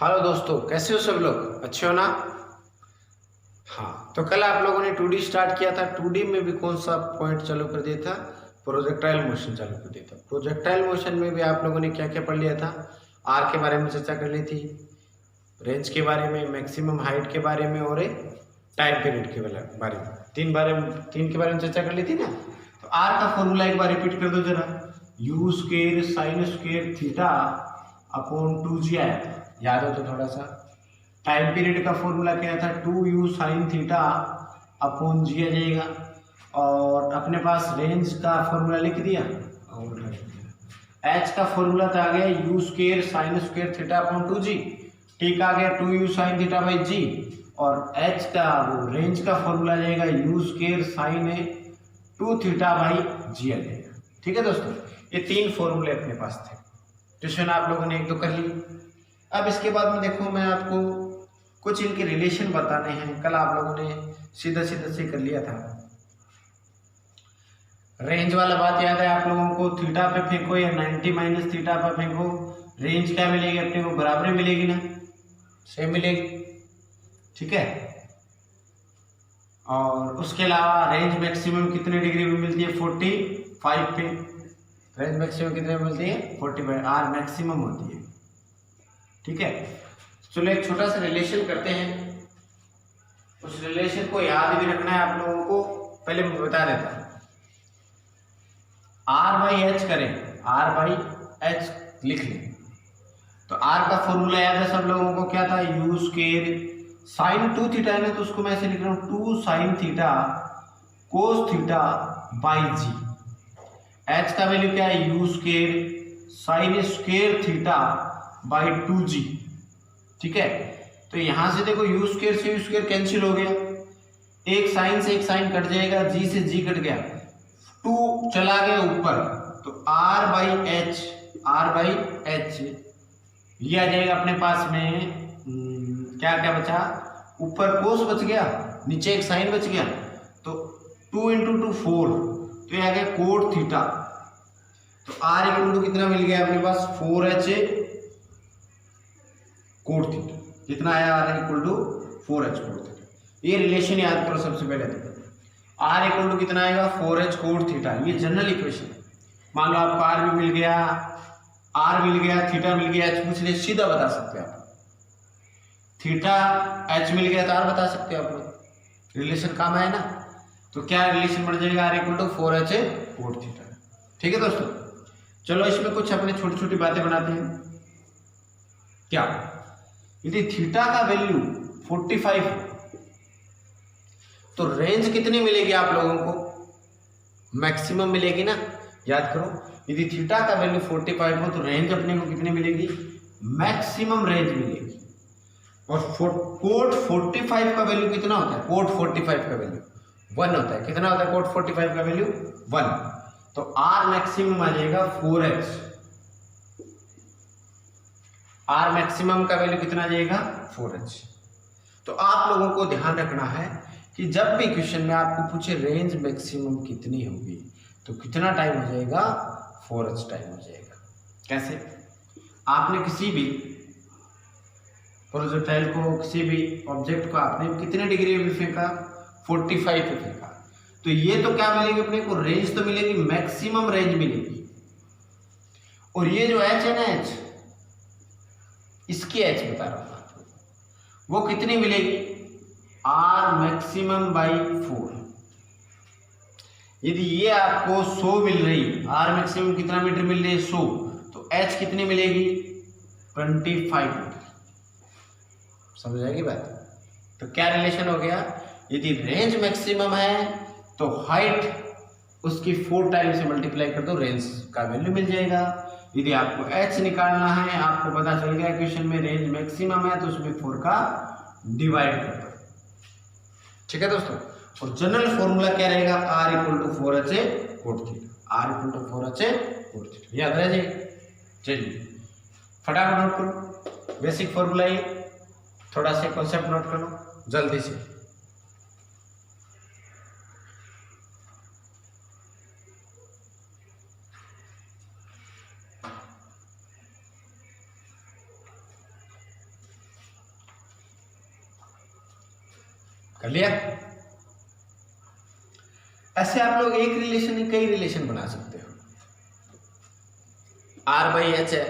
Hello दोस्तों, कैसे हो सब लोग? अच्छे हो ना? हाँ, तो कल आप लोगों ने 2D स्टार्ट किया था। 2D में भी कौन सा पॉइंट चालू कर दिया था? प्रोजेक्टाइल मोशन चालू कर दिया था। प्रोजेक्टाइल मोशन में भी आप लोगों ने क्या क्या पढ़ लिया था? आर के बारे में चर्चा कर ली थी, रेंज के बारे में, मैक्सिमम हाइट के बारे में और एक टाइम पीरियड के बारे में, तीन के बारे में चर्चा कर ली थी ना। तो आर का फॉर्मूला एक बार रिपीट कर दो जरा। You square sine square theta upon 2g आया था, याद हो तो थोड़ा सा। टाइम पीरियड का फॉर्मूला क्या था? 2u साइन थीटा अपॉन जी आ जाएगा। और अपने पास रेंज का फॉर्मूला लिख दिया और एच का फॉर्मूला तो आ गया you square sine square theta upon 2g। T का आ गया 2u साइन थीटा बाई जी। और एच का वो रेंज का फॉर्मूला आ जाएगा u square sine 2 theta by g आ जाएगा। ठीक है दोस्तों, ये तीन फॉर्मूले अपने पास थे। ट्यूशन आप लोगों ने एक दो कर ली। अब इसके बाद में देखो, मैं आपको कुछ इनके रिलेशन बताने हैं। कल आप लोगों ने सीधा सीधा से कर लिया था। रेंज वाला बात याद है आप लोगों को? थीटा पे फेंको या 90 माइनस थीटा पे फेंको, रेंज क्या मिलेगी अपने को? बराबर मिलेगी ना, सेम मिलेगी। ठीक है। और उसके अलावा रेंज मैक्सिमम कितने डिग्री में मिलती है? 45 पे। रेंज मैक्सिमम कितने में मिलती है? 45। आर मैक्सिमम होती है। ठीक है, चलो एक छोटा सा रिलेशन करते हैं। उस रिलेशन को याद भी रखना है आप लोगों को। पहले मैं बता देता हूं। आर बाई एच करें, आर बाई एच लिख लें तो आर का फॉर्मूला याद है सब लोगों को? क्या था? यू स्क्वेयर साइन 2 थीटा है ना, तो उसको मैं ऐसे लिख रहा हूं 2 sine theta cos theta by g. H का वैल्यू क्या है? U square sine square theta by 2g। ठीक है, तो यहां से देखो यू स्क्वेयर से यू स्क्वेयर कैंसिल हो गया, एक साइन से एक साइन कट जाएगा, जी से जी कट गया, 2 चला गया ऊपर, तो r by h, r by h ये आ जाएगा अपने पास में। क्या क्या बचा? ऊपर कोस बच गया, नीचे एक साइन बच गया, तो 2 इंटू 2 4, तो ये आ गया कोट थीटा। तो आर इक्वल टू कितना मिल गया अपने पास? 4h cot theta. कितना आया? R equal to 4h cot theta. ये रिलेशन याद करो सबसे पहले। तो आर इक्वल टू कितना आएगा? 4h cot theta. ये जनरल इक्वेशन है। मान लो आपको आर भी मिल गया, आर मिल गया, थीटा मिल गया, एच पूछ ले, सीधा बता सकते हैं आप। थीटा एच मिल गया तो आर बता सकते हो आप लोग। रिलेशन काम आया ना? तो क्या रिलेशन बढ़ जाएगा? R equal to 4h cot theta. ठीक है दोस्तों, चलो इसमें कुछ अपने छोटी छोटी बातें बनाते हैं। क्या? यदि थीटा का वैल्यू 45 है तो रेंज कितनी मिलेगी आप लोगों को? मैक्सिमम मिलेगी ना, याद करो। यदि थीटा का वैल्यू 45 हो तो रेंज अपने को कितनी मिलेगी? मैक्सिमम रेंज मिलेगी। और कोट 45 का वैल्यू कितना होता है? कोट 45 का वैल्यू 1 होता है। कितना होता है कोट 45 का वैल्यू? 1। तो आर मैक्सिमम आ जाएगा 4h। आर मैक्सिमम का वैल्यू कितना आ जाएगा? 4h। तो आप लोगों को ध्यान रखना है कि जब भी क्वेश्चन में आपको पूछे रेंज मैक्सिमम कितनी होगी तो कितना टाइम हो जाएगा? 4h टाइम हो जाएगा। कैसे? आपने किसी भी प्रोजेक्टाइल को, किसी भी ऑब्जेक्ट को आपने कितने डिग्री में फेंका? 45 पे फेंका, तो ये तो क्या मिलेगी अपने को? रेंज तो मिलेगी, मैक्सिमम रेंज मिलेगी। और ये जो h है ना, h, इसकी h बता रहा हूं आपको, वो कितनी मिलेगी? R maximum by 4। यदि ये आपको 100 मिल रही, आर मैक्सिमम कितना मीटर मिल रही है? 100, तो h कितनी मिलेगी? 25 मीटर। समझ आएगी बात? तो क्या रिलेशन हो गया? यदि रेंज मैक्सिमम है तो हाइट उसकी 4 टाइम से मल्टीप्लाई कर दो, रेंज का वैल्यू मिल जाएगा। यदि आपको h निकालना है, आपको पता चल गया क्वेश्चन में रेंज मैक्सिमम है तो उसमें 4 का डिवाइड कर दो। ठीक है दोस्तों, और जनरल फॉर्मूला क्या रहेगा? r equal to 4h cot theta. r equal to 4h cot theta, याद रह जाएगा। चलिए फटाफट नोट करो बेसिक फॉर्मूला, ये थोड़ा सा कॉन्सेप्ट नोट कर लो जल्दी से। कर लिया। ऐसे आप लोग एक रिलेशन नहीं कई रिलेशन बना सकते हो। R बाई एच है,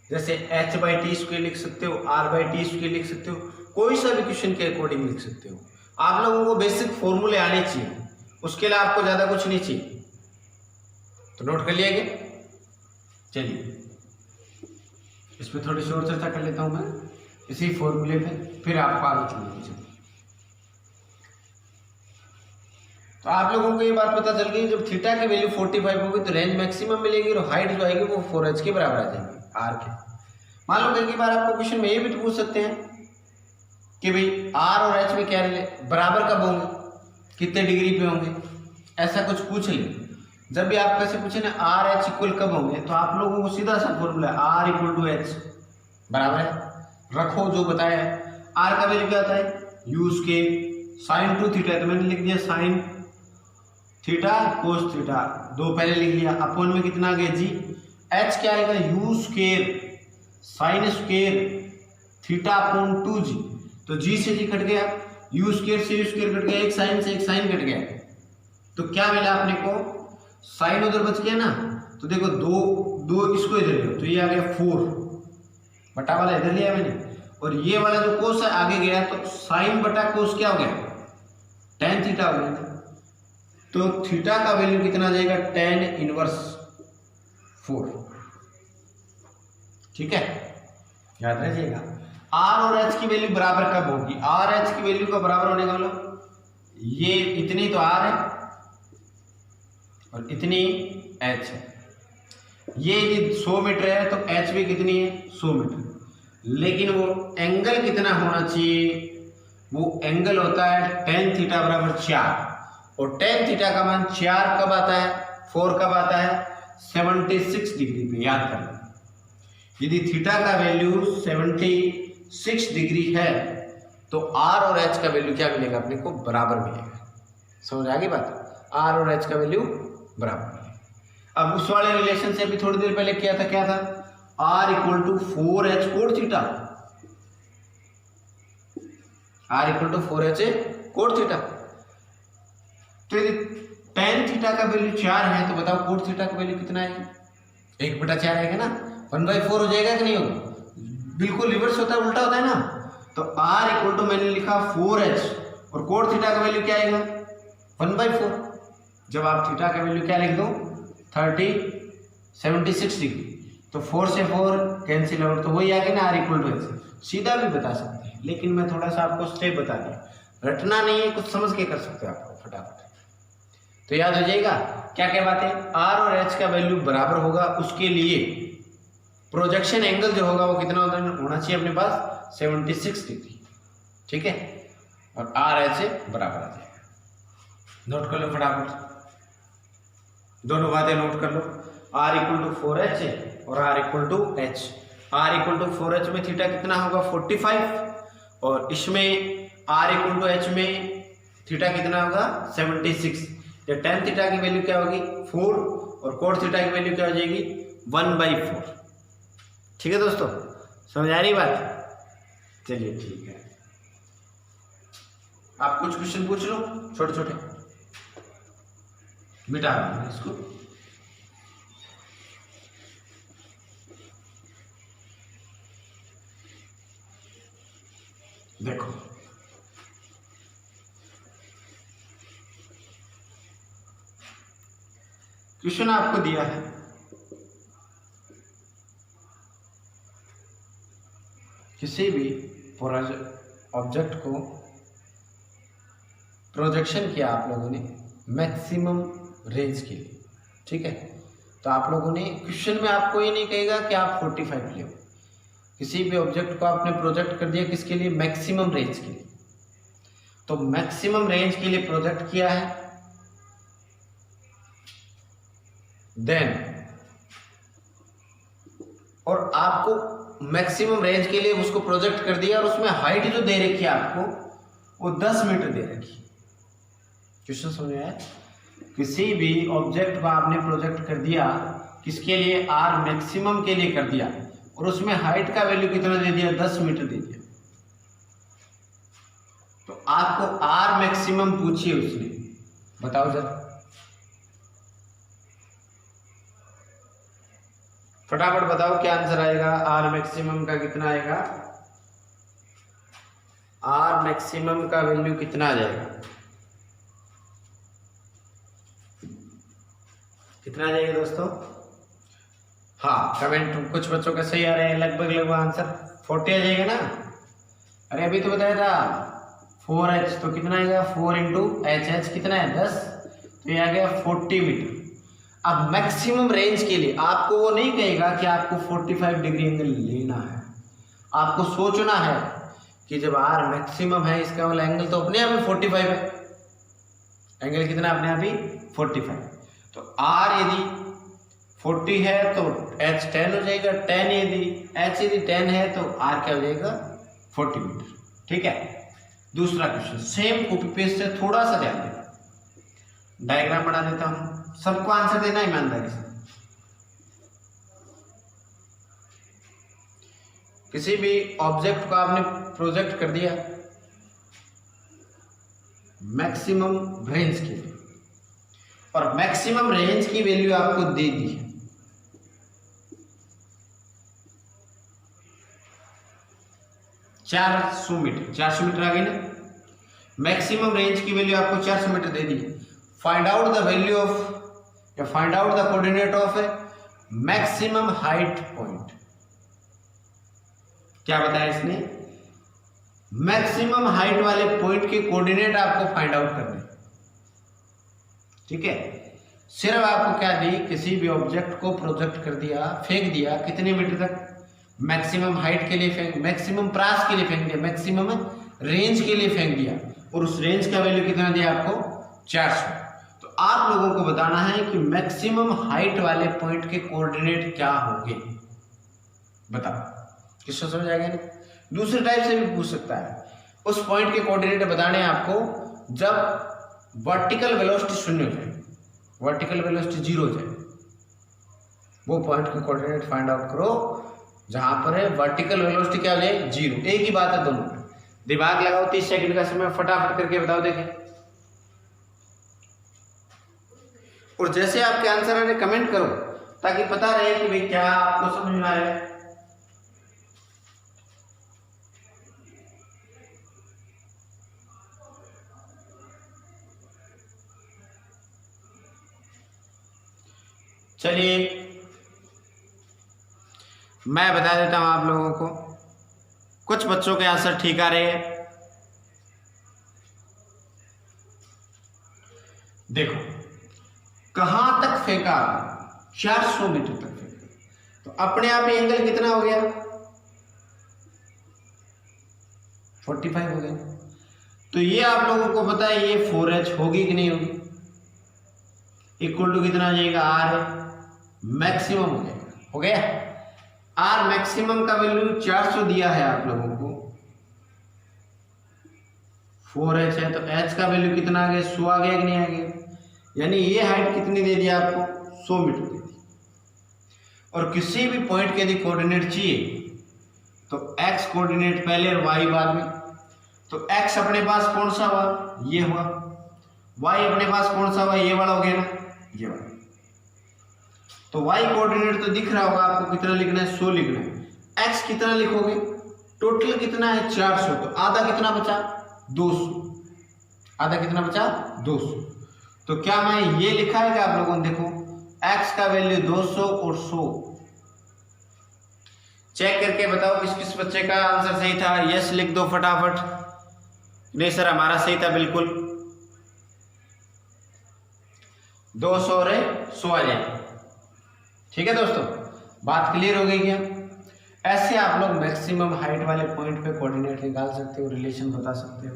जैसे h बाई टी स्क्वायर लिख सकते हो, R बाई टी स्क्वायर लिख सकते हो, कोई सा भी क्वेश्चन के अकॉर्डिंग लिख सकते हो। आप लोगों को बेसिक फॉर्मूले आने चाहिए, उसके लिए आपको ज्यादा कुछ नहीं चाहिए। तो नोट कर लिया गया। चलिए इस पर थोड़ी सी और चर्चा कर लेता हूं मैं इसी फॉर्मूले पे, फिर आपको आगे चलना। तो आप लोगों को ये बात पता चल गई, जब थीटा की वैल्यू 45 होगी तो रेंज मैक्सिमम मिलेगी और हाइट जो आएगी वो 4h के बराबर आ जाएगी r के। मान लो कई बार आपको क्वेश्चन में ये भी तो पूछ सकते हैं कि भाई r और h में क्या बराबर कब होंगे, कितने डिग्री पे होंगे, ऐसा कुछ पूछ ले। जब भी आप कैसे पूछे ना आर एच इक्वल कब होंगे, तो आप लोगों को सीधा सा formula r equal to h बराबर है, रखो जो बताया है। आर का वैल्यू क्या होता है, u square sign to theta, तो मैंने लिख दिया साइन थीटा कोस थीटा, दो पहले लिख लिया, अपॉन में कितना आ गया जी। एच क्या आएगा, you square sine square theta upon 2g, तो जी से जी कट गया, यू स्क्वायर से यू स्क्वायर कट गया, एक साइन से एक साइन कट गया, तो क्या मिला अपने को, साइन उधर बच गया ना, तो देखो दो दो इसको इधर लो तो ये आ गया 4 बटा वाला इधर लिया मैंने, और ये वाला जो कोस है आगे गया तो साइन बटा कोस क्या हो गया, tan थीटा हो गया। तो थीटा का वैल्यू कितना जाएगा, tan इनवर्स 4। ठीक है, याद रखिएगा। r और h की वैल्यू बराबर कब होगी, r h की वैल्यू का बराबर होने का मतलब ये इतनी तो r है और इतनी h है, ये 100 मीटर है तो h भी कितनी है 100 मीटर, लेकिन वो एंगल कितना होना चाहिए, वो एंगल होता है tan थीटा बराबर 4, और tan थीटा का मान 4 कब आता है, 4 कब आता है, 76 डिग्री पे। याद करना, यदि थीटा का वैल्यू 76 डिग्री है तो r और h का वैल्यू क्या मिलेगा, अपने को बराबर मिलेगा। समझ आ गई बात, r और h का वैल्यू बराबर मिलेगा। अब उस वाले रिलेशन से अभी थोड़ी देर पहले क्या था, r equal to 4h cot theta, r equal to 4h cot theta. तो यदि tan थीटा का वैल्यू 4 है तो बताओ कोट थीटा का वैल्यू कितना है, 1/4 आएगा ना, 1/4 हो जाएगा कि नहीं होगा, बिल्कुल रिवर्स होता है, उल्टा होता है ना। तो r इक्वल टू मैंने लिखा 4h और कोट थीटा का वैल्यू क्या आएगा 1/4। जब आप थीटा का वैल्यू क्या लिख दो 76 डिग्री, तो 4 से 4 कैंसिल आउट, तो वही आ गया ना r इक्वल टू h। सीधा भी बता सकते हैं, लेकिन मैं थोड़ा सा आपको स्टेप बता दिया, रटना नहीं है, कुछ समझ के कर सकते हो आपको फटाफट। तो याद हो जाएगा क्या क्या बातें, r और h का वैल्यू बराबर होगा, उसके लिए प्रोजेक्शन एंगल जो होगा वो कितना होना चाहिए अपने पास 76 डिग्री। ठीक है, और r h बराबर आ जाएगा। नोट कर लो फटाफट, दोनों बातें नोट कर लो, r इक्वल टू 4h और r equal to h। r equal to 4h में थीटा कितना होगा 45, और इसमें r इक्वल टू h में थीटा कितना होगा 76। तो tan थीटा की वैल्यू क्या होगी 4 और cot थीटा की वैल्यू क्या हो जाएगी 1/4। ठीक है दोस्तों, समझ आ रही बात, चलिए ठीक है। आप कुछ क्वेश्चन पूछ लो छोटे छोटे, मिटा दूंगा इसको। देखो क्वेश्चन आपको दिया है, किसी भी ऑब्जेक्ट को प्रोजेक्शन किया आप लोगों ने मैक्सिमम रेंज के लिए। ठीक है, तो आप लोगों ने क्वेश्चन में आपको ये नहीं कहेगा कि आप 45 ले, किसी भी ऑब्जेक्ट को आपने प्रोजेक्ट कर दिया किसके लिए, मैक्सिमम रेंज के लिए। तो मैक्सिमम रेंज के लिए प्रोजेक्ट किया है, देन और आपको मैक्सिमम रेंज के लिए उसको प्रोजेक्ट कर दिया, और उसमें हाइट जो दे रखी है आपको वो 10 मीटर दे रखी है। क्वेश्चन समझ में आया, किसी भी ऑब्जेक्ट को आपने प्रोजेक्ट कर दिया किसके लिए, आर मैक्सिमम के लिए कर दिया, और उसमें हाइट का वैल्यू कितना दे दिया 10 मीटर दे दिया। तो आपको आर मैक्सिमम पूछिए उसने, बताओ जरा फटाफट बताओ क्या आंसर आएगा। आर मैक्सिमम का कितना आएगा, आर मैक्सिमम का वैल्यू कितना आ जाएगा, कितना आ जाएगा दोस्तों। हाँ कमेंट कुछ बच्चों का सही आ रहे हैं, लगभग आंसर 40 आ जाएगा ना। अरे अभी तो बताया था 4h, तो कितना आएगा 4 इंटू एच कितना है 10, तो ये आ गया 40 मीटर। अब मैक्सिमम रेंज के लिए आपको वो नहीं कहेगा कि आपको 45 डिग्री एंगल लेना है, आपको सोचना है कि जब आर मैक्सिमम है इसका वाला एंगल तो अपने आप ही 45 है, एंगल कितना अपने आप ही 45। तो आर यदि 40 है तो एच 10 हो जाएगा, 10 यदि एच यदि 10 है तो आर क्या हो जाएगा 40 मीटर। ठीक है, दूसरा क्वेश्चन सेम कॉपी पेस्ट है, थोड़ा सा ध्यान देना, डायग्राम बना देता हूं, सबको आंसर देना ईमानदारी से। किसी भी ऑब्जेक्ट को आपने प्रोजेक्ट कर दिया मैक्सिमम रेंज के लिए, और मैक्सिमम रेंज की वैल्यू आपको दे दी है, $400 मीटर, 400 मीटर आ गई ना। मैक्सिमम रेंज की वैल्यू आपको 400 मीटर दे दी। Find out the value of या find out the coordinate of a maximum height point. क्या बताया इसने, मैक्सिमम हाइट वाले पॉइंट के कोऑर्डिनेट आपको फाइंड आउट करने। ठीक है, सिर्फ आपको क्या दी, किसी भी ऑब्जेक्ट को प्रोजेक्ट कर दिया, फेंक दिया, कितने मीटर तक, मैक्सिमम हाइट के लिए फेंक, मैक्सिमम प्रास के लिए फेंक दिया, मैक्सिमम रेंज के लिए फेंक दिया, और उस रेंज का वैल्यू कितना दिया आपको 400। तो आप लोगों को बताना है कि मैक्सिमम हाइट वाले पॉइंट के कोऑर्डिनेट क्या होंगे, बताओ। किसको समझ आएगा नहीं, दूसरे टाइप से भी पूछ सकता है। उस पॉइंट के कोऑर्डिनेट बताने हैं आपको जब वर्टिकल वेलोसिटी 0 हो जाए, वर्टिकल वेलोसिटी 0 हो जाए, वो पॉइंट के कोऑर्डिनेट फाइंड आउट करो जहां पर है वर्टिकल वेलोसिटी क्या हो जाए 0। एक ही बात है दोनों, दिमाग लगाओ, 30 सेकंड का समय, फटाफट करके बताओ देखें। और जैसे आपके आंसर आ रहे कमेंट करो ताकि पता रहे कि भाई क्या आपको समझ में आया है। चलिए मैं बता देता हूं आप लोगों को, कुछ बच्चों के आंसर ठीक आ रहे हैं। देखो कहां तक फेंका, 400 मीटर तक फेंका, तो अपने आप ही एंगल कितना हो गया 45 हो गया। तो ये आप लोगों को पता है ये 4h होगी कि नहीं होगी, इक्वल टू कितना आ जाएगा, आर मैक्सिमम हो जाएगा, हो गया। आर मैक्सिमम का वैल्यू 400 दिया है आप लोगों को, 4h है तो h का वैल्यू कितना आ गया 100 आ गया कि नहीं आ गया, यानी ये हाइट कितनी दे दी आपको 100 मीटर दे दी। और किसी भी पॉइंट के यदि कोऑर्डिनेट चाहिए तो x कोऑर्डिनेट पहले और y बाद में, तो x अपने पास कौन सा हुआ, ये हुआ, y अपने पास कौन सा हुआ, ये वाला हो गया ना, ये वाला। तो y कोऑर्डिनेट तो दिख रहा होगा आपको, कितना लिखना है 100 लिखना है, x कितना लिखोगे, टोटल कितना है 400, तो आधा कितना बचा 200, आधा कितना बचा 200। तो क्या मैं ये लिखा है कि आप लोगों ने देखो x का वैल्यू 200 और 100, चेक करके बताओ किस किस बच्चे का आंसर सही था, यस लिख दो फटाफट। नहीं सर हमारा सही था बिल्कुल, 200 और 100 आ जाए। ठीक है दोस्तों, बात क्लियर हो गई क्या। ऐसे आप लोग मैक्सिमम हाइट वाले पॉइंट पे कोऑर्डिनेट निकाल सकते हो, रिलेशन बता सकते हो।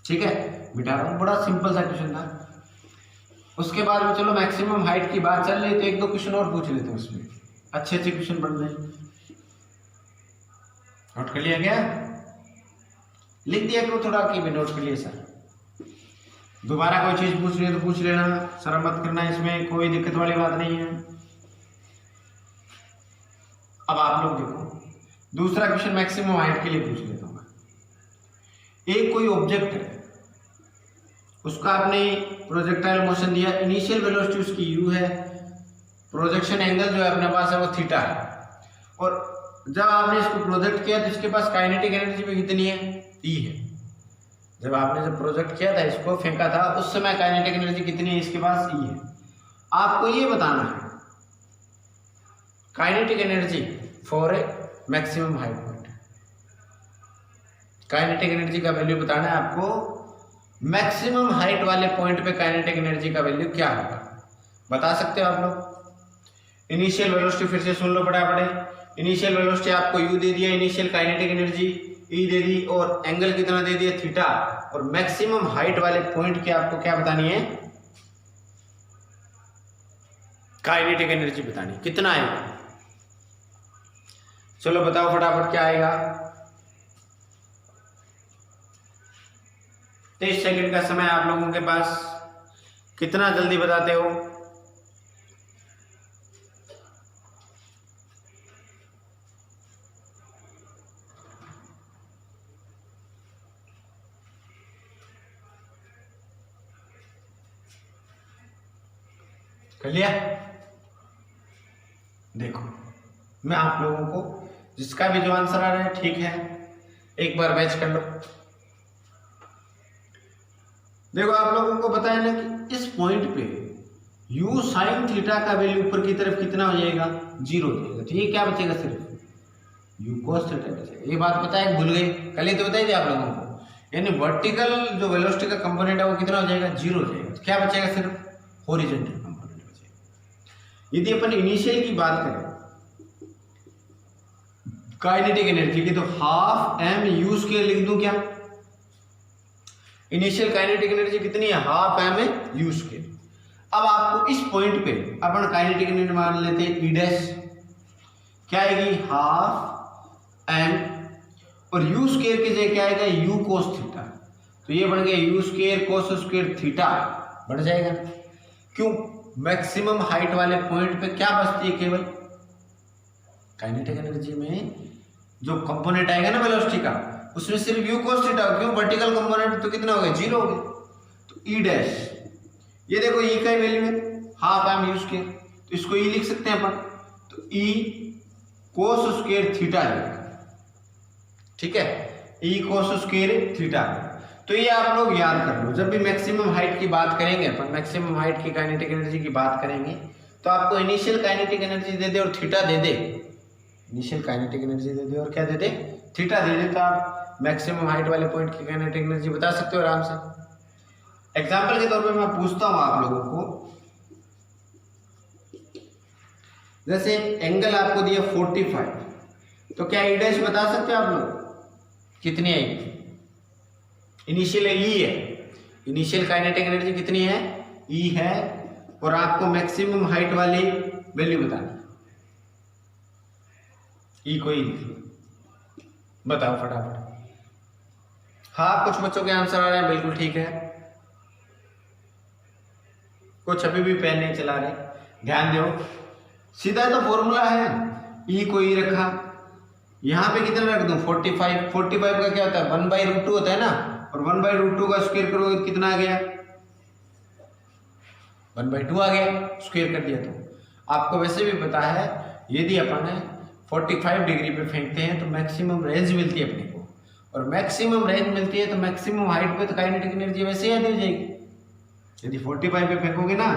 ठीक है बेटा, बड़ा सिंपल सा क्वेश्चन था। उसके बाद में चलो मैक्सिमम हाइट की बात चल रही तो एक दो क्वेश्चन और पूछ लेते हैं, उसमें अच्छे अच्छे क्वेश्चन बन रहे। नोट कर लिया क्या, लिख दिया करो थोड़ा कि नोट कर लिया सर। दोबारा कोई चीज पूछ रही है तो पूछ लेना, शर्म मत करना, इसमें कोई दिक्कत वाली बात नहीं है। अब आप लोग देखो दूसरा क्वेश्चन मैक्सिमम हाइट के लिए पूछ लेता हूँ। एक कोई ऑब्जेक्ट है, उसका आपने प्रोजेक्टाइल मोशन दिया, इनिशियल वेलोसिटी उसकी u है, प्रोजेक्शन एंगल जो है अपने पास है वो थीटा है, और जब आपने इसको प्रोजेक्ट किया तो इसके पास काइनेटिक एनर्जी भी कितनी है, E है। जब आपने जब प्रोजेक्ट किया था, इसको फेंका था, उस समय काइनेटिक एनर्जी कितनी है, इसके पास E है। आपको ये बताना है kinetic energy for a maximum height point. Kinetic energy का वैल्यू बताना है आपको, मैक्सिमम हाइट वाले पॉइंट पे काइनेटिक एनर्जी का वैल्यू क्या होगा, बता सकते हो आप लोग। इनिशियल वेलोसिटी फिर से सुन लो फटाफट। इनिशियल वेलोसिटी आपको u दे दिया, इनिशियल काइनेटिक एनर्जी E दे दी, और एंगल कितना दे दिया, थीटा, और मैक्सिमम हाइट वाले पॉइंट की आपको क्या बतानी है, काइनेटिक एनर्जी बतानी, कितना आएगा। चलो बताओ फटाफट क्या आएगा। 23 सेकंड का समय आप लोगों के पास, कितना जल्दी बताते हो। कर लिया। देखो मैं आप लोगों को, जिसका भी जो आंसर आ रहा है ठीक है, एक बार मैच कर लो। देखो आप लोगों को बताया ना कि इस पॉइंट पे u साइन थीटा का वैल्यू ऊपर की तरफ कितना हो जाएगा, 0 हो जाएगा। तो ये क्या बचेगा, सिर्फ u cos थीटा बचेगा। ये बात पता है, भूल गए, कल ही तो बताई थी आप लोगों को। यानी वर्टिकल जो वेलोसिटी का कंपोनेंट है वो कितना हो जाएगा, 0 हो जाएगा। तो क्या बचेगा, सिर्फ हॉरिजॉन्टल कंपोनेंट बचेगा। यदि अपन इनिशियल की बात करें काइनेटिक एनर्जी की, तो हाफ m(u²) लिख दूं क्या। इनिशियल काइनेटिक एनर्जी कितनी है, हाफ m(u²). अब आपको इस पॉइंट पे अपन काइनेटिक एनर्जी मान लेते हैं E डैश, क्या आएगी, हाफ m, और u² की जगह क्या आएगा, u cos थीटा। तो ये बन गया u² cos² थीटा, बढ़ जाएगा। क्यों, मैक्सिमम हाइट वाले पॉइंट पे क्या बचती है, केवल काइनेटिक एनर्जी में जो कंपोनेंट आएगा ना वेलोसिटी का, उसमें सिर्फ u cos थीटा। क्यों, वर्टिकल कंपोनेंट तो कितना हो गया, 0 हो गया। तो E डैश, ये देखो E का वैल्यू है हाफ m(u²), तो इसको E लिख सकते हैं अपन, तो E cos² थीटा है, ठीक है, E cos² थीटा। तो ये आप लोग याद कर लो, जब भी मैक्सिमम हाइट की बात करेंगे अपन, मैक्सिमम हाइट की काइनेटिक एनर्जी की बात करेंगे, तो आपको इनिशियल काइनेटिक एनर्जी दे दे और थीटा दे दे, इनिशियल काइनेटिक एनर्जी दे दे और क्या दे दे, थीटा दे दे, तो आप मैक्सिमम हाइट वाले पॉइंट की काइनेटिक एनर्जी बता सकते हो आराम से। एग्जांपल के तौर पे मैं पूछता हूं आप लोगों को, जैसे एंगल आपको दिया 45, तो क्या ई डैश बता सकते हो आप लोग, कितनी आएगी। इनिशियल E है, इनिशियल काइनेटिक एनर्जी कितनी है, E है, और आपको मैक्सिमम हाइट वाली वैल्यू बतानी, E को ही बताओ फटाफट। हाँ, कुछ बच्चों के आंसर आ रहे हैं, बिल्कुल ठीक है, कुछ अभी भी पेन नहीं चला रहे, ध्यान दो। सीधा तो फॉर्मूला है, E को E रखा, यहाँ पे कितना रख दूं, 45। 45 का क्या होता है, 1/√2 होता है ना, और 1/√2 का स्क्वायर करोगे तो कितना आ गया, 1/2 आ गया, स्क्वायर कर दिया। तो आपको वैसे भी पता है, यदि अपन 45 डिग्री पे फेंकते हैं तो मैक्सिमम रेंज मिलती है अपने को, और मैक्सिमम रेंज मिलती है तो मैक्सिमम हाइट पे तो काइनेटिक एनर्जी वैसे ही आधी हो जाएगी। यदि 45 पे फेंकोगे ना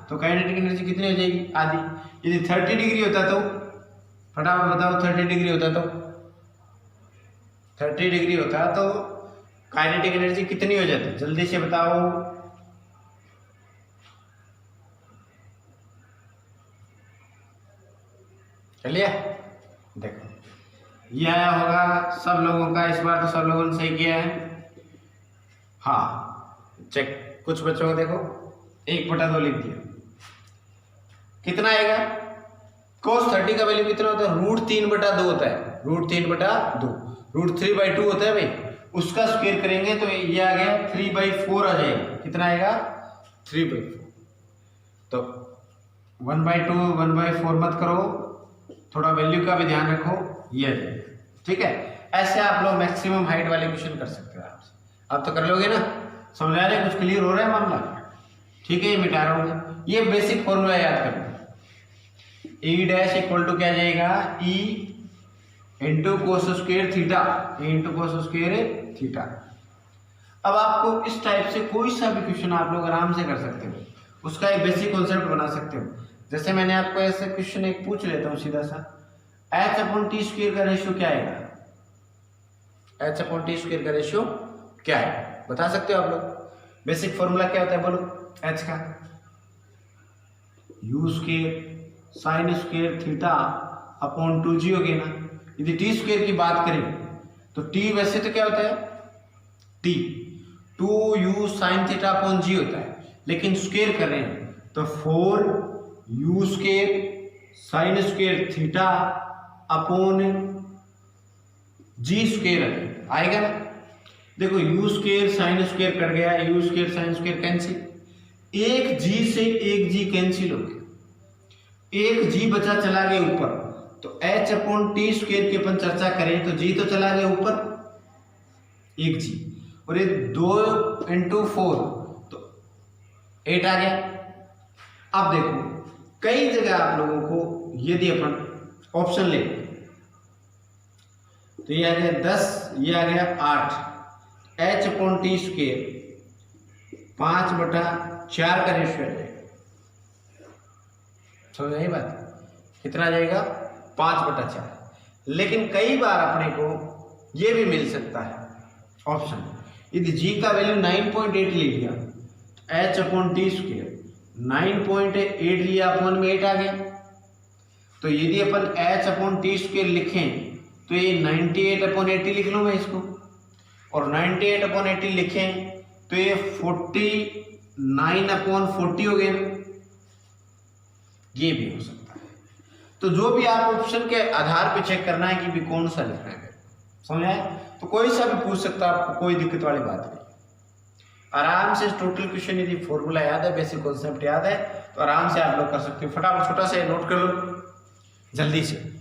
तो काइनेटिक एनर्जी कितनी हो जाएगी, आधी। यदि 30 डिग्री होता तो फटाफट बताओ, 30 डिग्री होता तो, 30 डिग्री होता तो काइनेटिक एनर्जी कितनी हो जाती, जल्दी से बताओ। चलिए देखो, ये आया होगा सब लोगों का, इस बार तो सब लोगों ने सही किया है। हाँ चेक, कुछ बच्चों को देखो 1/2 लिख दिया, कितना आएगा, cos 30 का वैल्यू कितना होता है, √3/2 होता है, √3/2, √3/2 होता है भाई, उसका स्क्वायर करेंगे तो ये आ गया 3/4 आ जाएगा, कितना आएगा 3/4। तो 1/2 1/4 मत करो, थोड़ा वैल्यू का भी ध्यान रखो, ये आ जाएगा, ठीक है। ऐसे आप लोग मैक्सिमम हाइट वाले क्वेश्चन कर सकते हो आपसे। आप तो कर लोगे ना, समझ आ रहे हैं, कुछ क्लियर हो रहा है मामला? ठीक है, ये मिटा रहा हूँ मैं। ये बेसिक फॉर्मूला याद करना, ई डैश इक्वल टू क्या जाएगा, E into cos square theta, E into cos square theta. अब आपको इस टाइप से कोई सा भी क्वेश्चन आप लोग आराम से कर सकते हो, उसका एक बेसिक कॉन्सेप्ट बना सकते हो। जैसे मैंने आपको ऐसे क्वेश्चन एक पूछ लेता हूँ सीधा सा, एच अपॉन टी स्क्वायर का रेशियो क्या आएगा, एच अपॉन टी स्क्वायर का रेशियो क्या है, बता सकते हो आप लोग? बेसिक फॉर्मूला क्या होता है बोलो एच का, you square sine square theta upon 2g हो गया ना। यदि टी स्क्वायर की बात करें तो टी वैसे तो क्या होता है, t 2u sine theta upon g होता है, लेकिन स्क्वायर कर रहे हैं तो 4u square sine square theta upon g square आएगा ना। देखो u square sine square cut गया, u square sine square cancel, एक g से एक g कैंसिल हो गया, एक g बचा चला गया ऊपर, तो h अपॉन टी स्क्वायर की अपन चर्चा करें तो g तो चला गया ऊपर, एक g, और ये 2 इंटू 4 तो 8 आ गया। अब देखो कई जगह आप लोगों को यदि अपन ऑप्शन ले तो ये आ गया 10, ये आ गया 8, h अपॉन टी स्क्वायर 5/4 का रेशियो है, समझ आई बात? कितना आ जाएगा, 5/4। लेकिन कई बार अपने को ये भी मिल सकता है ऑप्शन, यदि g का वैल्यू 9.8 ले लिया, h अपॉन टी स्क्वायर 9.8 लिया, अपॉन में 8 आ गया, तो यदि अपन h अपॉन टी स्क्वायर लिखें तो ये 98 अपॉन 80 लिख लूँ मैं इसको, और 98 अपॉन 80 लिखें तो ये 49 अपॉन 40 हो गया, ये भी हो सकता है। तो जो भी आप ऑप्शन के आधार पे चेक करना है कि भी कौन सा लिखना है, समझ आए? तो कोई सा भी पूछ सकता है, आपको कोई दिक्कत वाली बात नहीं। आराम से टोटल क्वेश्चन यदि फॉर्मूला याद है, बेसिक कॉन्सेप्ट याद है तो आराम से आप लोग कर सकते हो। फटाफट छोटा सा नोट कर लो जल्दी से।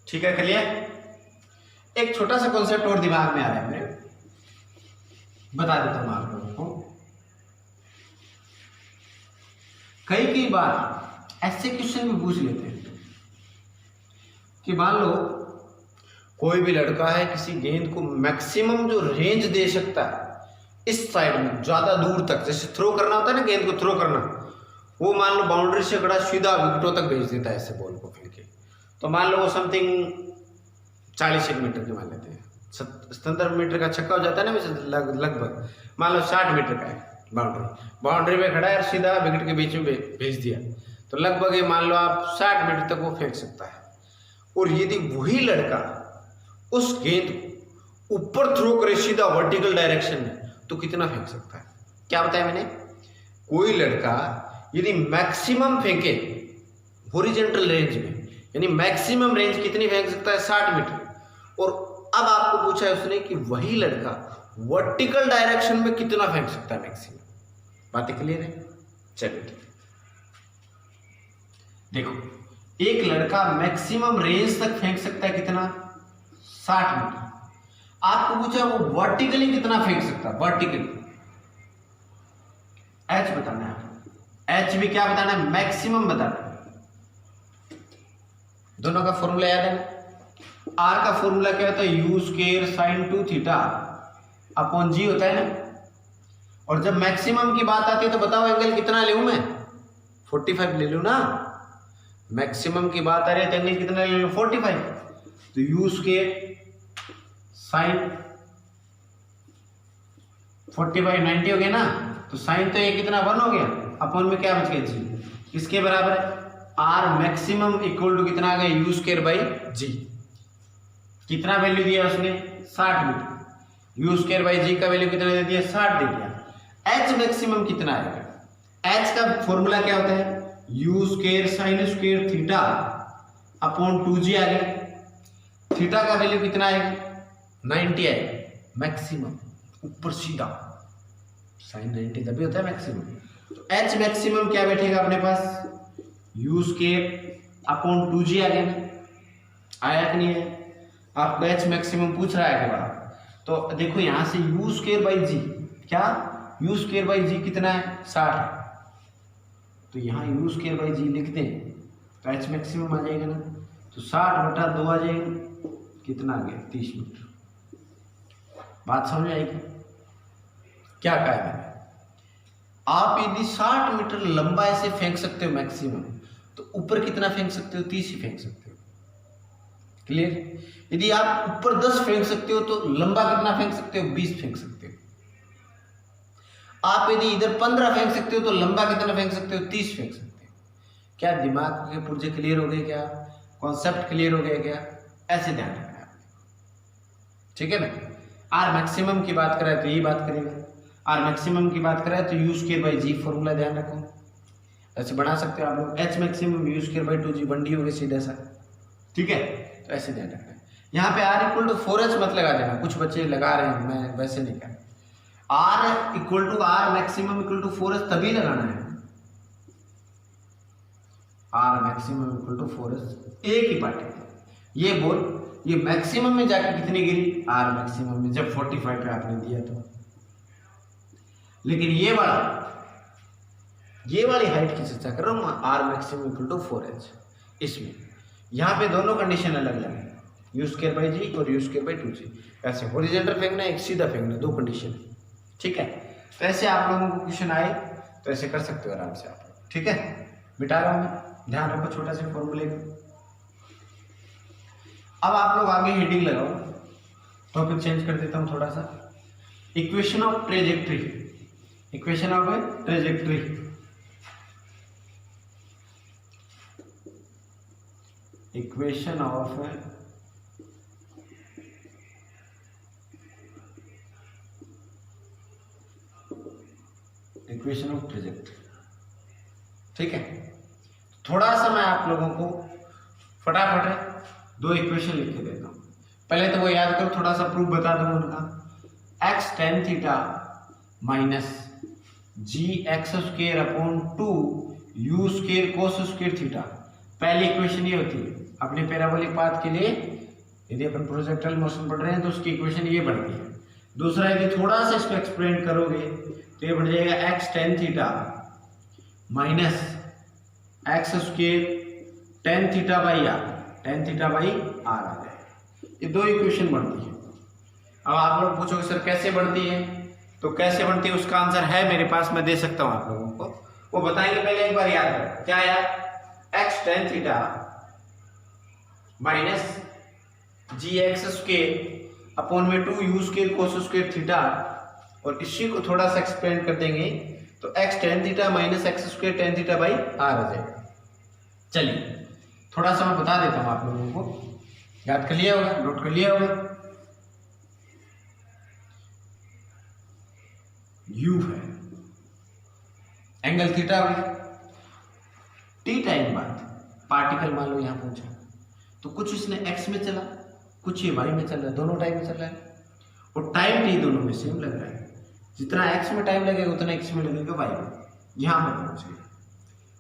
ठीक है, क्लियर? एक छोटा सा कॉन्सेप्ट और दिमाग में आ रहा है मेरे, बता देता हूं आप लोगों को। कई बार ऐसे क्वेश्चन भी पूछ लेते हैं कि मान लो कोई भी लड़का है, किसी गेंद को मैक्सिमम जो रेंज दे सकता है इस साइड में ज्यादा दूर तक, जैसे थ्रो करना होता है ना, गेंद को थ्रो करना, वो मान लो बाउंड्री से खड़ा सीधा विकेटों तक भेज देता है ऐसे बॉल को फेंक के। तो मान लो वो समथिंग 40 मीटर के मान लेते हैं, 70 मीटर का छक्का हो जाता है ना, लगभग मान लो 60 मीटर का है बाउंड्री में खड़ा है और सीधा विकेट के बीच में भेज दिया, तो लगभग ये मान लो आप 60 मीटर तक वो फेंक सकता है। और यदि वही लड़का उस गेंद को ऊपर थ्रो करे सीधा वर्टिकल डायरेक्शन में, तो कितना फेंक सकता है? क्या बताया मैंने? कोई लड़का यदि मैक्सिमम फेंके हॉरिजॉन्टल रेंज में, यानी मैक्सिमम रेंज कितनी फेंक सकता है? 60 मीटर। और अब आपको पूछा है उसने कि वही लड़का वर्टिकल डायरेक्शन में कितना फेंक सकता है मैक्सिमम। बातें क्लियर है? चलिए ठीक। देखो, एक लड़का मैक्सिमम रेंज तक फेंक सकता है कितना? 60 मीटर। आपको पूछा वो वर्टिकली कितना फेंक सकता है? वर्टिकली एच बताना है, एच भी क्या बताना है? मैक्सिमम बताना है। दोनों का फॉर्मूला याद है ना? आर का फॉर्मूला क्या होता है? U square sine 2 theta upon g होता है ना। और जब मैक्सिमम की बात आती है तो बताओ एंगल कितना ले लूं मैं? 45 ले लूं ना। मैक्सिमम की बात आ रही है तो एंगल कितना ले लूं? 45। तो यू स्क्वायर साइन 45 90 हो गया ना, तो साइन तो ये कितना 1 हो गया, अपॉन में क्या बच गया? जी। इसके बराबर है आर मैक्सिमम इक्वल टू कितना आ गया? यू स्क्वायर बाई जी। कितना वैल्यू दिया उसने? 60 मीटर। यू स्क्वायर बाई जी का वैल्यू कितना दे दिया? 60 दे दिया। एच मैक्सिमम कितना आएगा? एच का फॉर्मूला क्या होता है? U square sine square theta upon 2g आ गया। थीटा का वैल्यू कितना आएगा? 90 आएगा मैक्सिमम, ऊपर सीधा। साइन 90 तभी होता है मैक्सिमम। तो एच मैक्सिमम क्या बैठेगा अपने पास, यू स्क्वायर अपॉन 2g आ गया ना, आया कि नहीं है? आपको एच मैक्सिमम पूछ रहा है कि बड़ा, तो देखो यहाँ से यू स्क्वायर बाई जी, क्या यू स्क्वायर बाई जी कितना है 60, तो यहाँ यू स्क्वायर बाई जी लिख दें तो एच मैक्सिमम आ जाएगा ना, तो 60/2 आ जाएगा, कितना आ गया 30 मीटर। बात समझ आएगी? क्या कहा है मैंने, आप यदि 60 मीटर लंबा ऐसे फेंक सकते हो मैक्सिमम, तो ऊपर कितना फेंक सकते हो, 30 ही फेंक सकते हो। क्लियर? यदि आप ऊपर 10 फेंक सकते हो तो लंबा कितना फेंक सकते हो, 20 फेंक सकते हो। आप यदि इधर 15 फेंक सकते हो तो लंबा कितना फेंक सकते हो, 30 फेंक सकते हो। क्या दिमाग के पुर्जे क्लियर हो गए, क्या कॉन्सेप्ट क्लियर हो गए क्या? ऐसे ध्यान रखना है, ठीक है ना। आर मैक्सिमम की बात करें तो यही बात करेंगे, आर मैक्सिमम की बात करें तो u square by g formula ध्यान रखो, ऐसे बना सकते हो आप लोग, h maximum u square by 2g 1d हो गया सीधा सा, ठीक है। तो ऐसे ध्यान रखना है। यहाँ पे r इक्वल टू 4h मत लगा देना, कुछ बच्चे लगा रहे हैं, मैं वैसे नहीं कर, r equal to r maximum equal to 4h तभी लगाना है, r maximum equal to 4h एक ही पार्टिकल। ये बोल, ये मैक्सिमम में जाके कितनी गिरी, r मैक्सिमम में जब 45 पे आपने दिया तो, लेकिन ये वाली हाइट की चर्चा कर रहा हूँ, r maximum equal to 4h। इसमें यहाँ पे दोनों कंडीशन अलग अलग है, यू स्क्वायर बाई जी और यू स्क्वायर बाई 2g। ऐसे हॉरिजॉन्टल फेंकना, एक सीधा फेंकना, दो कंडीशन, ठीक है। तो ऐसे आप लोगों को क्वेश्चन आए तो ऐसे कर सकते हो आराम से आप लोग, ठीक है। मिटा रहा हूँ मैं, ध्यान रखो छोटा से फॉर्मूले का। अब आप लोग आगे हेडिंग लगाओ, टॉपिक चेंज कर देता हूँ थोड़ा सा, equation of trajectory, equation of trajectory. Equation of equation of trajectory, ठीक है। थोड़ा सा मैं आप लोगों को फटाफट दो इक्वेशन लिख के देता हूं, पहले तो वो याद करो, थोड़ा सा प्रूफ बता दूं उनका। x tan theta minus gx square upon 2 u square cos square theta, पहली इक्वेशन ये होती है अपने पैराबोलिक पाथ के लिए। यदि अपन प्रोजेक्टाइल मोशन पढ़ रहे हैं तो उसकी इक्वेशन ये बनती है। दूसरा, यदि थोड़ा सा इसको एक्सप्लेन करोगे तो ये बन जाएगा x tan theta minus x square tan theta by r, tan theta by r आ जाए। ये दो इक्वेशन बनती है। अब आप लोग पूछोगे सर कैसे बनती है, तो कैसे बनती है उसका आंसर है मेरे पास, मैं दे सकता हूं आप लोगों को, वो बताएंगे। पहले एक बार याद करो क्या आया, x tan theta minus gx square upon में 2 u square cos square theta, और इसी को थोड़ा सा एक्सप्लेन कर देंगे तो x tan theta minus x square tan theta by r आ जाएगा। चलिए थोड़ा सा मैं बता देता हूं आप लोगों को, याद कर लिया होगा, नोट कर लिया होगा। u है, एंगल थीटा हो गया, t टाइम बाद पार्टिकल मान लो यहां पहुंचा, तो कुछ इसने x में चला, कुछ ये y में चल रहा है, दोनों टाइम में चल रहा है, और टाइम t दोनों में सेम लग रहा है। जितना x में टाइम लगेगा उतना x में लगेगा y में, यहां पर पहुंच गया।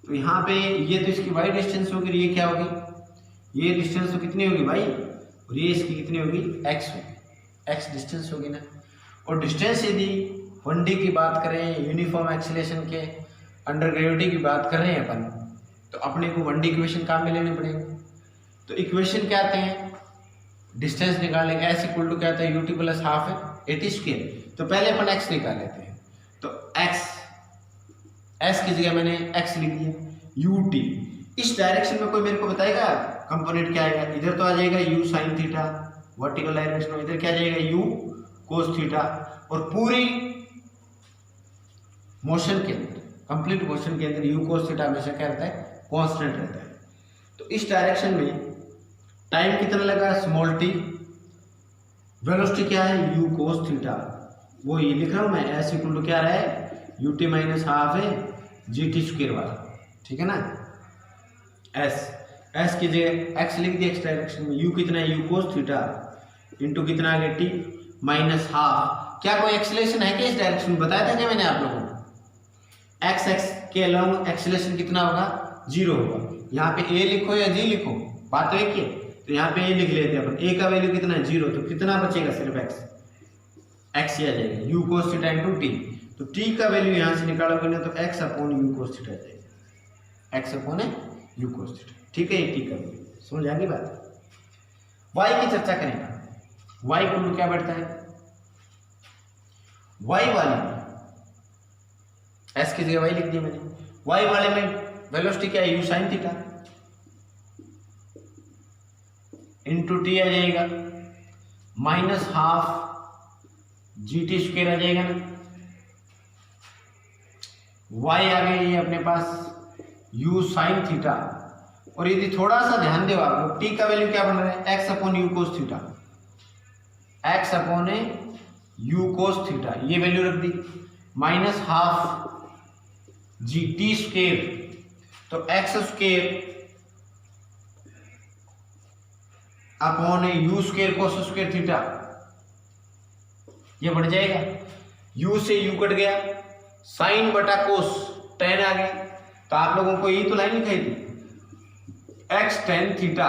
तो यहाँ पे ये तो इसकी y डिस्टेंस होगी, ये क्या होगी, ये डिस्टेंस तो कितनी होगी y, और ये इसकी कितनी होगी x होगी, x डिस्टेंस होगी ना। और डिस्टेंस यदि 1D की बात करें, यूनिफॉर्म एक्सीलरेशन के अंडर ग्रेविटी की बात कर रहे हैं अपन, तो अपने को 1D इक्वेशन काम में लेने पड़ेंगे। तो इक्वेशन क्या आते हैं, डिस्टेंस निकालने का, s इक्वल टू क्या आता है, ut प्लस हाफ है 80 स्क्वायर। तो पहले अपन x निकाल लेते हैं, तो s की जगह मैंने x लिख दिया, ut। इस डायरेक्शन में कोई मेरे को बताएगा कंपोनेंट क्या आएगा, इधर तो आ जाएगा u sine theta vertical direction में, इधर क्या आ जाएगा u कोस थीटा, और पूरी मोशन के अंदर, कंप्लीट मोशन के अंदर u कोस थीटा हमेशा क्या रहता है, कांस्टेंट रहता है। तो इस डायरेक्शन में टाइम कितना लगा, स्मॉल t, वेलोसिटी क्या है u कोस थीटा, वो ये लिख रहा हूं मैं, s इक्वल टू क्या रहा है ut माइनस हाफ है gt स्क्वायर वाला, ठीक है ना। s की जगह x लिख दिया, x डायरेक्शन में u कितना है, u कोस थीटा इंटू कितना आ गया t माइनस हाफ, क्या कोई एक्सेलरेशन है क्या इस डायरेक्शन में? बताया था क्या मैंने आप लोगों को? एक्स एक्स के अलोंग एक्सेलरेशन कितना होगा? 0 होगा। यहाँ पे ए लिखो या जी लिखो, बात तो एक ही है। तो यहाँ पे ए लिख लेते हैं अपन। ए का वैल्यू कितना है? 0। तो कितना बचेगा? सिर्फ एक्स ही आ जाएगा, u cos theta into t. तो टी का वैल्यू यहाँ से निकालोगे ना तो x अपॉन यू कोस थीटा आ जाएगा, x अपॉन यू कोस थीटा। ठीक है, ये टी का वैल्यू समझ आ गई बात। y की चर्चा करेंगे। y को क्या बैठता है? y वाले में s की जगह y लिख दिया मैंने। y वाले में वेलोसिटी क्या है? u sine theta into t आ जाएगा, माइनस हाफ GT स्क्वायर आ जाएगा ना। y आ गई है अपने पास u साइन थीटा। और यदि थोड़ा सा ध्यान दो आप लोग, t का वैल्यू क्या बन रहा है? x अपॉन यू कोस थीटा, x अपॉन यू कोस थीटा, ये वैल्यू रख दी, माइनस हाफ GT स्क्वायर। तो x square upon you square cos square theta, ये बढ़ जाएगा। u से u कट गया, साइन बटा कोस टेन आ गया। तो आप लोगों को यही तो लाइन लिखाई थी, x tan theta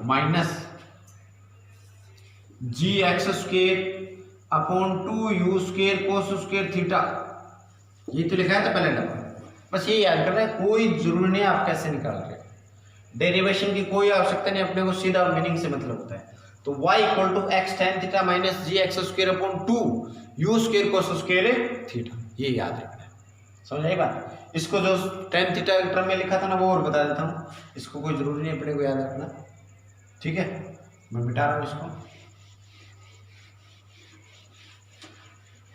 minus g x square upon 2 u square cos square theta, ये तो लिखा है था पहले डबल। बस ये याद करना है, कोई जरूरी नहीं आप कैसे निकाल रहे हैं, डेरिवेशन की कोई आवश्यकता नहीं, अपने को सीधा मीनिंग से मतलब होता है। तो y equal to x tan theta minus g x square upon 2 u square cos square theta, ये याद रखना है। समझ आई बात? इसको जो टेन थीटा टर्म में लिखा था ना वो और बता देता हूँ, इसको कोई जरूरी नहीं अपने को याद रखना। ठीक है, मैं मिटा रहा हूँ इसको।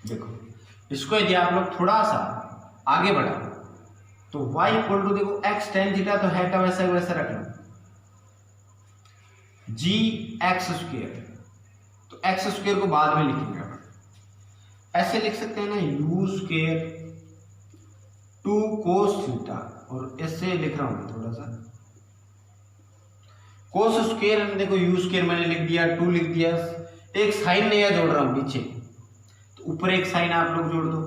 देखो इसको यदि आप लोग थोड़ा सा आगे बढ़ा तो y इक्वल टू देखो एक्स टेन थीटा तो है का वैसा वैसा रख लो, जी एक्स स्क्वायर। तो एक्स स्क्वायर को बाद में लिखेंगे अपन, ऐसे लिख सकते हैं ना, यू स्क्वायर 2 कोस थीटा, और ऐसे लिख रहा हूं थोड़ा सा कोस स्क्वायर। देखो यू स्क्वायर मैंने लिख दिया, 2 लिख दिया, एक साइन नया जोड़ रहा हूं नीचे, तो ऊपर एक साइन आप लोग जोड़ दो,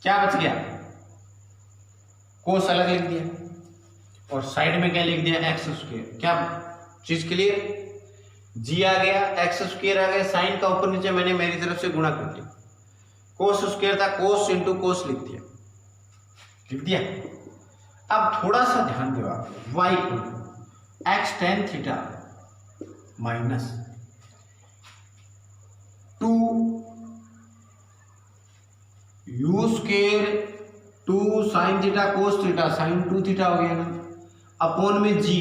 क्या बच गया? कोस अलग लिख दिया और साइड में क्या लिख दिया? X square. क्या चीज क्लियर? जी आ गया, एक्स स्क्वायर आ गया, साइन का ऊपर नीचे मैंने मेरी तरफ से गुणा कर दिया, कोस स्क्वायर था, कोस इंटू कोस लिख दिया। अब थोड़ा सा ध्यान दो आप, y को x tan theta minus 2 u square 2 sine theta cos theta, sine 2 theta हो गया ना, अपॉन में जी,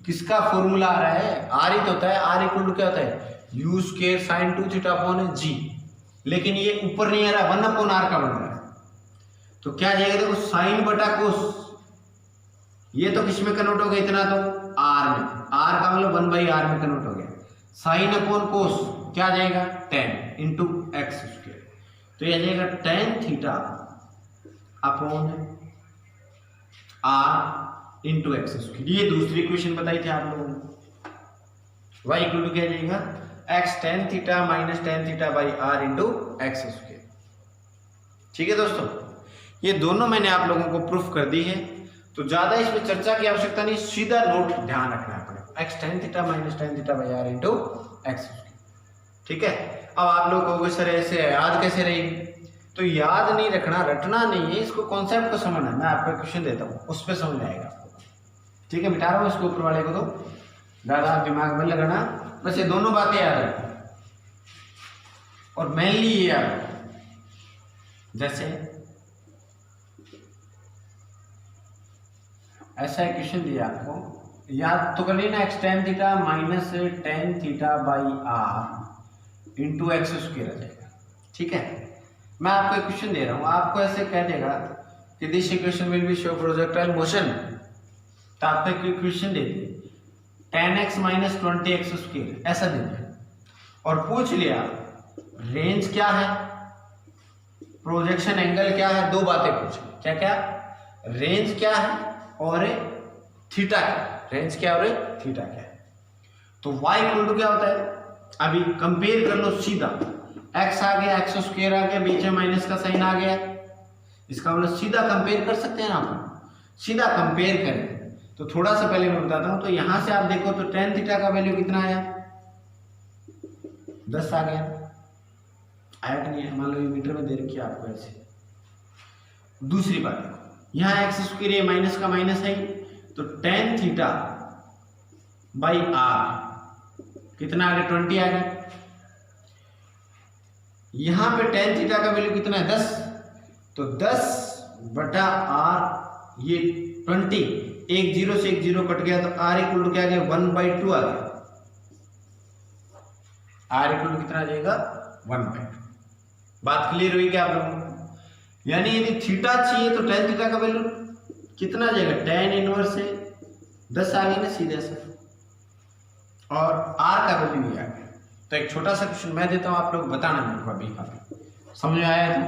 किसका फॉर्मूला आ रहा है? आर ही तो होता है, आर इक्वल टू क्या होता है? U square sine 2 theta upon g, लेकिन ये ऊपर नहीं आ रहा, 1 अपॉन आर का बन रहा है। तो क्या जाएगा? देखो साइन बटा कोस, ये तो किस में कन्वर्ट हो गया? इतना तो आर में, आर का मतलब 1/r में कन्वर्ट हो गया। साइन अपॉन कोस क्या जाएगा? टेन इंटू एक्स स्क्वायर, तो यह जाएगा tan theta upon r into x square. ये दूसरी इक्वेशन बताई थी आप लोगों ने। y इक्वल टू क्या जाएगा? X tan theta minus tan theta by are into x square. ठीक है दोस्तों, ये दोनों मैंने आप लोगों को प्रूफ कर दी है, तो ज्यादा इसमें चर्चा की आवश्यकता नहीं, सीधा नोट ध्यान रखना है अपने, x tan theta minus tan theta by are into x square. ठीक है, अब आप लोग कहोगे सर ऐसे याद कैसे रहेगी? तो याद नहीं रखना, रटना नहीं है, इसको कॉन्सेप्ट को समझना। मैं आपको क्वेश्चन देता हूँ, उस पर समझ आएगा आपको। ठीक है, मिटा रहा हूँ इसको ऊपर वाले को, तो ज्यादा दिमाग में लगाना, बस ये दोनों बातें याद रखना। और मेनली ये याद, जैसे ऐसा एक क्वेश्चन दिया आपको, याद तो कर लेना, x tan theta minus tan theta by are into x square आ जाएगा। ठीक है, मैं आपको एक क्वेश्चन दे रहा हूँ, आपको ऐसे कह देगा कि this equation will be show projectile motion, तो आपको एक क्वेश्चन दे दिए 10x माइनस 20x स्क्वायर, ऐसा दे दिया और पूछ लिया रेंज क्या है, प्रोजेक्शन एंगल क्या है, दो बातें पूछ, क्या क्या? रेंज क्या है और थीटा क्या, रेंज क्या और थीटा क्या है। तो y इक्वल टू क्या होता है? अभी कंपेयर कर लो सीधा, एक्स आ गया, एक्स स्क्वायर आ गया, बीच में माइनस का साइन आ गया। इसका मतलब सीधा कंपेयर कर सकते हैं आप, सीधा कंपेयर करें तो थोड़ा सा पहले मैं बताता हूं। तो यहां से आप देखो तो tan थीटा का वैल्यू कितना आया, 10 आ गया, आया कि नहीं है? मान लो मीटर में दे रखी है आपको ऐसे। दूसरी बात देखो, यहाँ एक्स स्क्वायर है, माइनस का माइनस है, तो tan थीटा बाई आर कितना आ गया, 20 आ गया। यहां पे tan थीटा का वैल्यू कितना है, 10, तो 10 बटा आर, ये 20, एक जीरो से एक जीरो कट गया तो आर इक्वल टू क्या आ गया, 1/2 आ गया। आर इक्वल टू कितना आ जाएगा, 1/2। बात क्लियर हुई क्या आप लोगों को? यानी यदि थीटा चाहिए तो tan थीटा का वैल्यू कितना आ जाएगा, tan इनवर्स से 10 आ गया ना सीधे से, और आर का वैल्यू भी आ गया। तो एक छोटा सा क्वेश्चन मैं देता हूं, आप लोग बताना मेरे को अभी का समझ में आया तो।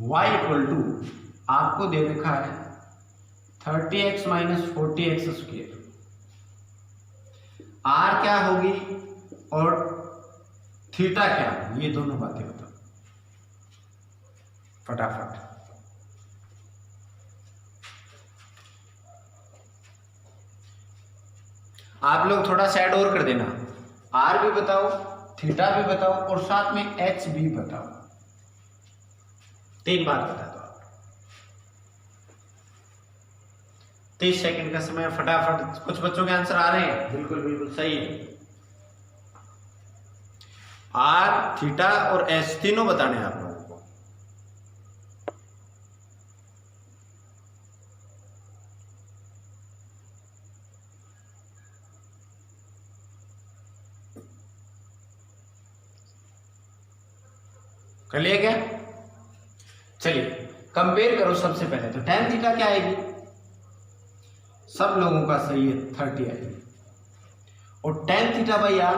y इक्वल टू आपको दे रखा है 30x minus 40x square, r क्या होगी और थीटा क्या होगी, ये दोनों बातें बताओ फटाफट। आप लोग थोड़ा सा ऐड और कर देना, r भी बताओ, थीटा भी बताओ, और साथ में h भी बताओ। 3 बात बता दो आप। 30 सेकंड का समय, फटाफट। कुछ बच्चों के आंसर आ रहे हैं, बिल्कुल बिल्कुल सही है। आर, थीटा और एच तीनों बताने हैं आप लोगों को। कर लिया क्या? चलिए कंपेयर करो। सबसे पहले तो tan थीटा क्या आएगी, सब लोगों का सही है, 30 आएगी, और tan थीटा बाई आर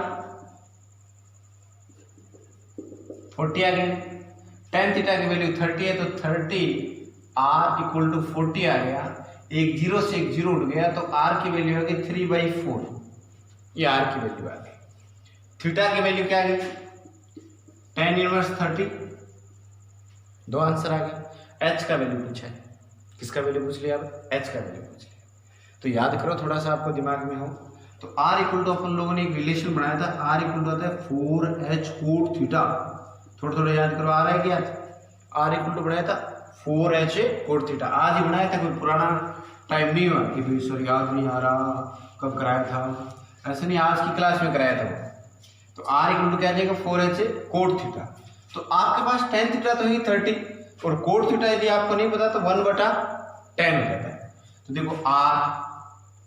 40 आ गया। tan थीटा की वैल्यू 30 है, तो 30 आर इक्वल टू 40 आ गया। एक जीरो से एक जीरो उठ गया, तो आर की वैल्यू आ गई 3/4, ये आर की वैल्यू आ गई। थीटा की वैल्यू क्या आ गई, tan इनवर्स 30, 2 आंसर आ गए। एच का वैल्यू पूछा है, किसका वैल्यू पूछ लिया, अब एच का वैल्यू पूछ लिया। तो याद करो थोड़ा सा, आपको दिमाग में हो तो आर इक्वल टू अपन लोगों ने एक रिलेशन बनाया था, आर इक्वल टू आता है 4h कोट थीटा। थोड़ा थोड़ा याद करो, आ रहा है क्या? आर इक्वल टू बनाया था 4h कोट थीटा, आज ही बनाया था, कोई पुराना टाइम नहीं हुआ कि भाई सर याद नहीं आ रहा कब कराया था, ऐसा नहीं, आज की क्लास में कराया था। तो आर इक्वल टू क्या आ जाएगा, 4h कोट थीटा। तो आपके पास tan थीटा तो ही 30, और कोट थीटा यदि आपको नहीं पता तो 1/10 हो जाता है। तो देखो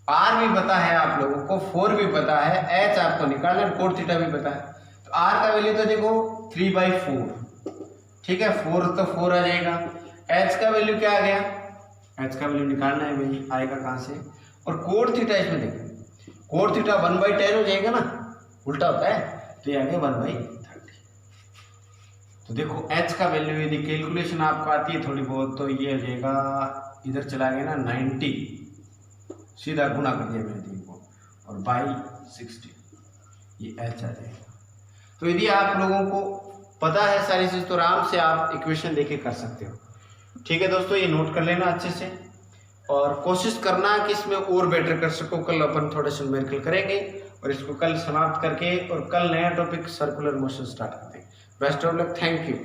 आर भी पता है आप लोगों को, 4 भी पता है, एच आपको निकालना है, कोट थीटा भी पता है। तो आर का वैल्यू तो देखो 3/4, ठीक है, 4 तो 4 आ जाएगा। एच का वैल्यू क्या आ गया, एच का वैल्यू निकालना है भाई, आएगा कहां से, और कोट थीटा इसमें देखो, कोट थीटा 1/10 हो जाएगा ना, उल्टा होता है, तो ये आ गया 1/30। तो देखो h का वैल्यू यदि कैलकुलेशन आपको आती है थोड़ी बहुत, तो ये हो जाएगा, इधर चला गया ना 90, सीधा गुणा कर दिया मैंने 3 को, और बाई 60, ये h आ जाएगा। तो यदि आप लोगों को पता है सारी चीज, तो आराम से आप इक्वेशन देके कर सकते हो। ठीक है दोस्तों, ये नोट कर लेना अच्छे से, और कोशिश करना कि इसमें और बेटर कर सको। कल अपन थोड़ा सा न्यूमेरिकल करेंगे, और इसको कल समाप्त करके, और कल नया टॉपिक सर्कुलर मोशन स्टार्ट करते हैं। Best of luck, thank you.